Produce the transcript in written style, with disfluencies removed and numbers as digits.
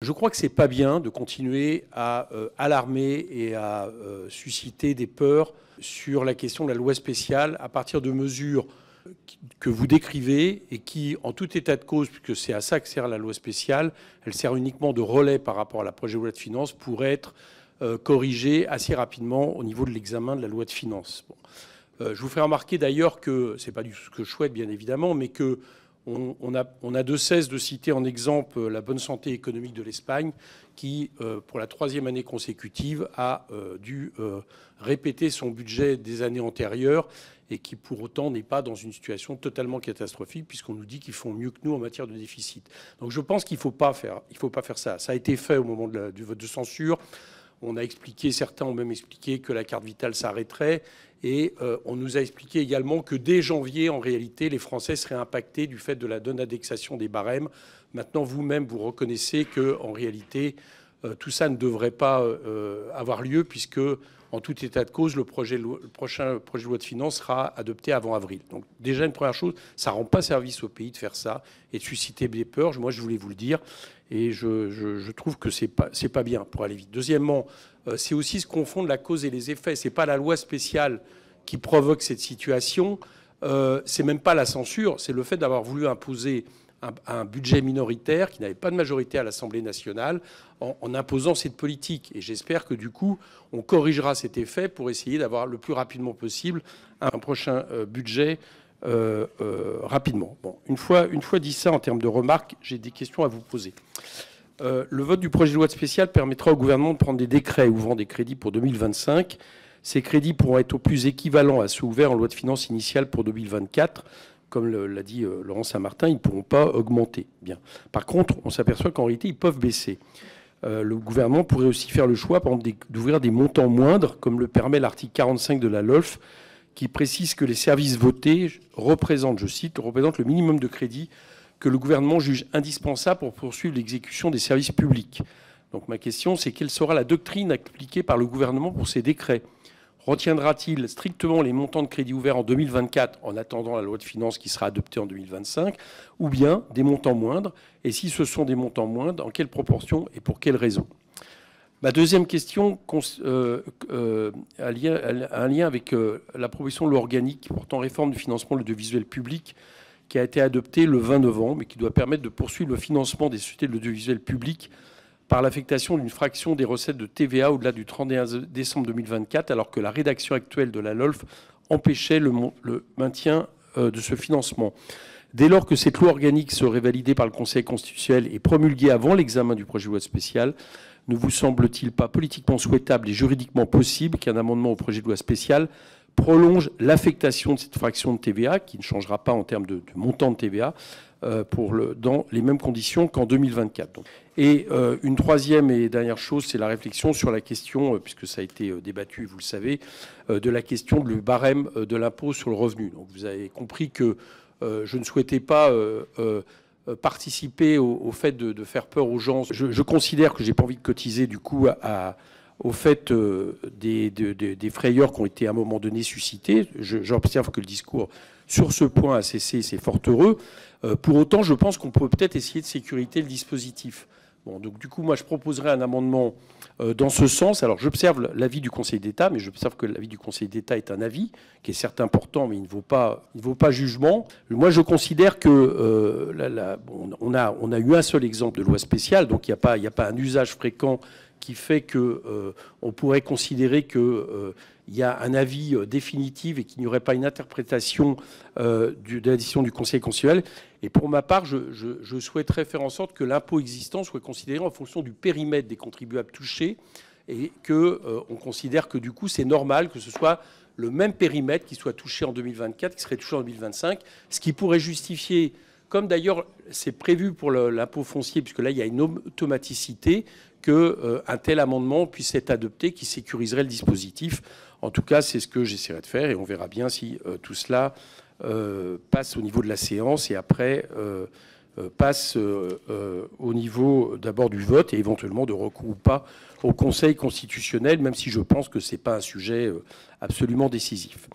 je crois que c'est pas bien de continuer à alarmer et à susciter des peurs sur la question de la loi spéciale à partir de mesures que vous décrivez et qui, en tout état de cause, puisque c'est à ça que sert la loi spéciale, elle sert uniquement de relais par rapport à la projet de loi de finances, pourrait être corrigée assez rapidement au niveau de l'examen de la loi de finances. Bon. Je vous ferai remarquer d'ailleurs que, c'est pas du tout ce que je souhaite bien évidemment, mais que on a de cesse de citer en exemple la bonne santé économique de l'Espagne qui, pour la 3e année consécutive, a dû répéter son budget des années antérieures et qui, pour autant, n'est pas dans une situation totalement catastrophique puisqu'on nous dit qu'ils font mieux que nous en matière de déficit. Donc je pense qu'il ne faut pas faire ça. Ça a été fait au moment du vote de censure. On a expliqué, certains ont même expliqué que la carte vitale s'arrêterait. Et on nous a expliqué également que dès janvier, en réalité, les Français seraient impactés du fait de la non-indexation des barèmes. Maintenant, vous-même, vous reconnaissez qu'en réalité, tout ça ne devrait pas avoir lieu puisque, en tout état de cause, le prochain projet de loi de finances sera adopté avant avril. Donc déjà, une première chose, ça ne rend pas service au pays de faire ça et de susciter des peurs. Moi, je voulais vous le dire. Et je trouve que c'est pas bien pour aller vite. Deuxièmement, c'est aussi se confondre la cause et les effets. C'est pas la loi spéciale qui provoque cette situation. C'est même pas la censure. C'est le fait d'avoir voulu imposer un budget minoritaire qui n'avait pas de majorité à l'Assemblée nationale en imposant cette politique. Et j'espère que du coup, on corrigera cet effet pour essayer d'avoir le plus rapidement possible un prochain budget rapidement. Bon, une fois dit ça en termes de remarques, j'ai des questions à vous poser. Le vote du projet de loi spéciale permettra au gouvernement de prendre des décrets ouvrant des crédits pour 2025. Ces crédits pourront être au plus équivalents à ceux ouverts en loi de finances initiale pour 2024. Comme l'a dit Laurent Saint-Martin, ils ne pourront pas augmenter. Bien. Par contre, on s'aperçoit qu'en réalité, ils peuvent baisser. Le gouvernement pourrait aussi faire le choix, par exemple, d'ouvrir des montants moindres, comme le permet l'article 45 de la LOLF, qui précise que les services votés représentent, je cite, représentent le minimum de crédit que le gouvernement juge indispensable pour poursuivre l'exécution des services publics. Donc ma question, c'est quelle sera la doctrine appliquée par le gouvernement pour ces décrets? Retiendra-t-il strictement les montants de crédit ouverts en 2024 en attendant la loi de finances qui sera adoptée en 2025, ou bien des montants moindres? Et si ce sont des montants moindres, en quelle proportion et pour quelles raisons? Ma deuxième question a un lien avec la proposition de loi organique portant réforme du financement de l'audiovisuel public qui a été adoptée le 20 novembre et qui doit permettre de poursuivre le financement des sociétés de l'audiovisuel public par l'affectation d'une fraction des recettes de TVA au-delà du 31 décembre 2024, alors que la rédaction actuelle de la LOLF empêchait le maintien de ce financement. Dès lors que cette loi organique serait validée par le Conseil constitutionnel et promulguée avant l'examen du projet de loi spécial, ne vous semble-t-il pas politiquement souhaitable et juridiquement possible qu'un amendement au projet de loi spécial prolonge l'affectation de cette fraction de TVA, qui ne changera pas en termes de montant de TVA, dans les mêmes conditions qu'en 2024. Donc. Et une troisième et dernière chose, c'est la réflexion sur la question, puisque ça a été débattu, vous le savez, de la question du barème de l'impôt sur le revenu. Donc vous avez compris que je ne souhaitais pas participer au fait de faire peur aux gens. Je considère que j'ai pas envie de cotiser du coup au fait des frayeurs qui ont été à un moment donné suscitées. J'observe que le discours sur ce point a cessé, c'est fort heureux. Pour autant, je pense qu'on peut peut-être essayer de sécuriser le dispositif. Bon, donc du coup, moi, je proposerai un amendement dans ce sens. Alors, j'observe l'avis du Conseil d'État, mais j'observe que l'avis du Conseil d'État est un avis qui est certes important, mais il ne vaut pas jugement. Moi, je considère que on a eu un seul exemple de loi spéciale, donc il n'y a pas un usage fréquent qui fait qu'on pourrait considérer qu'il y a un avis définitif et qu'il n'y aurait pas une interprétation de la décision du Conseil constitutionnel. Et pour ma part, je souhaiterais faire en sorte que l'impôt existant soit considéré en fonction du périmètre des contribuables touchés et qu'on considère que du coup, c'est normal que ce soit le même périmètre qui soit touché en 2024, qui serait touché en 2025, ce qui pourrait justifier, comme d'ailleurs c'est prévu pour l'impôt foncier, puisque là, il y a une automaticité, qu'un tel amendement puisse être adopté qui sécuriserait le dispositif. En tout cas, c'est ce que j'essaierai de faire et on verra bien si tout cela passe au niveau de la séance et après passe au niveau d'abord du vote et éventuellement de recours ou pas au Conseil constitutionnel, même si je pense que ce n'est pas un sujet absolument décisif.